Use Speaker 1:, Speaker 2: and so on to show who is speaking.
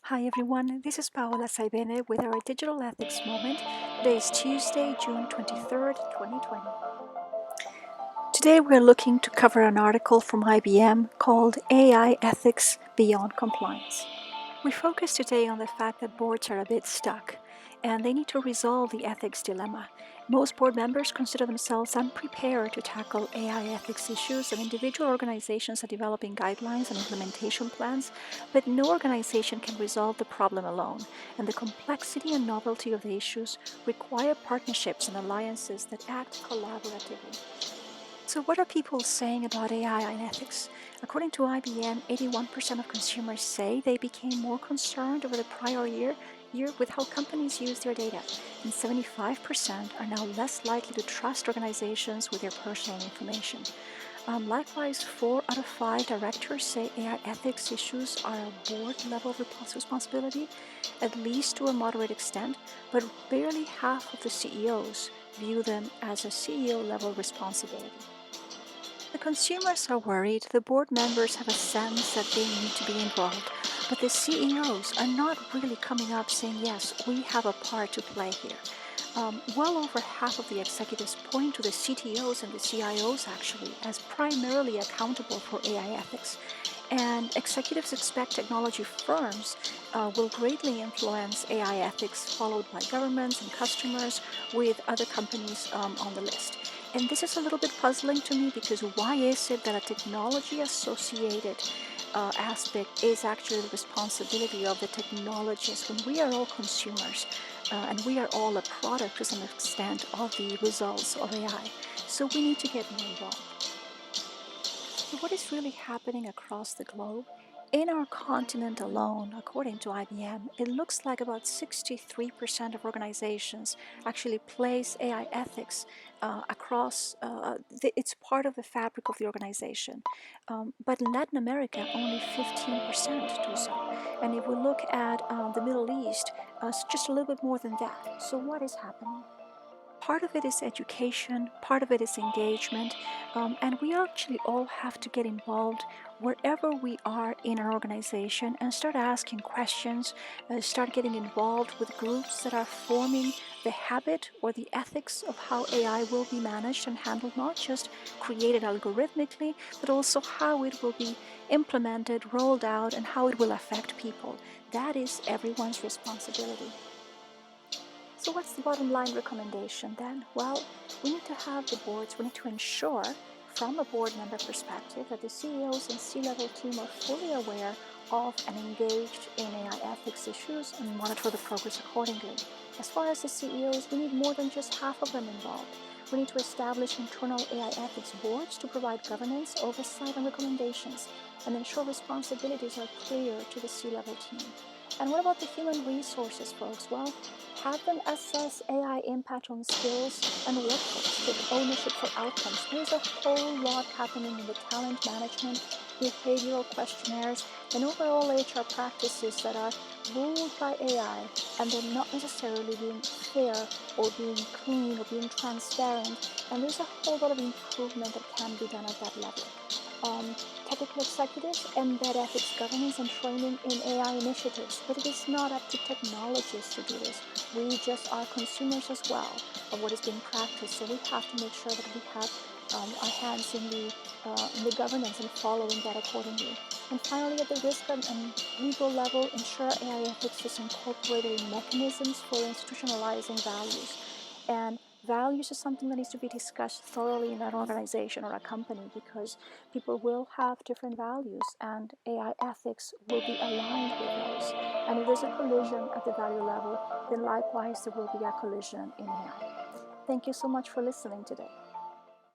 Speaker 1: Hi everyone, this is Paola Saibene with our Digital Ethics Moment. Today is Tuesday, June 23rd, 2020. Today we're looking to cover an article from IBM called AI Ethics Beyond Compliance. We focus today on the fact that boards are a bit stuck and they need to resolve the ethics dilemma. Most board members consider themselves unprepared to tackle AI ethics issues, and individual organizations are developing guidelines and implementation plans, but no organization can resolve the problem alone, and the complexity and novelty of the issues require partnerships and alliances that act collaboratively. So what are people saying about AI and ethics? According to IBM, 81% of consumers say they became more concerned over the prior year with how companies use their data, and 75% are now less likely to trust organizations with their personal information. Likewise, 4 out of 5 directors say AI ethics issues are a board-level responsibility, at least to a moderate extent, but barely half of the CEOs view them as a CEO-level responsibility. The consumers are worried, the board members have a sense that they need to be involved, but the CEOs are not really coming up saying, yes, we have a part to play here. Well over half of the executives point to the CTOs and the CIOs actually as primarily accountable for AI ethics. And executives expect technology firms will greatly influence AI ethics, followed by governments and customers, with other companies on the list. And this is a little bit puzzling to me because why is it that a technology associated aspect is actually the responsibility of the technologists when we are all consumers and we are all a product to some extent of the results of AI. So we need to get more involved. So what is really happening across the globe? In our continent alone, according to IBM, it looks like about 63% of organizations actually place AI ethics it's part of the fabric of the organization. But in Latin America, only 15% do so. And if we look at the Middle East, it's just a little bit more than that. So what is happening? Part of it is education, part of it is engagement, and we actually all have to get involved wherever we are in our organization and start asking questions, start getting involved with groups that are forming the habit or the ethics of how AI will be managed and handled, not just created algorithmically, but also how it will be implemented, rolled out, and how it will affect people. That is everyone's responsibility. So what's the bottom line recommendation then? Well, we need to have the boards, we need to ensure from a board member perspective that the CEOs and C-level team are fully aware of and engaged in AI ethics issues and monitor the progress accordingly. As far as the CEOs, we need more than just half of them involved. We need to establish internal AI ethics boards to provide governance, oversight, and recommendations, and ensure responsibilities are clear to the C-level team. And what about the human resources, folks? Well, have them assess AI impact on skills and workforce, take ownership for outcomes. There's a whole lot happening in the talent management, behavioral questionnaires, and overall HR practices that are ruled by AI, and they're not necessarily being fair or being clean or being transparent. And there's a whole lot of improvement that can be done at that level. Technical executives embed ethics governance and training in AI initiatives, but it is not up to technologists to do this. We just are consumers as well of what is being practiced, so we have to make sure that we have our hands in the governance and following that accordingly. And finally, at the risk and legal level, ensure AI ethics is incorporated in mechanisms for institutionalizing values. And values is something that needs to be discussed thoroughly in an organization or a company because people will have different values and AI ethics will be aligned with those. And if there's a collision at the value level, then likewise there will be a collision in AI. Thank you so much for listening today.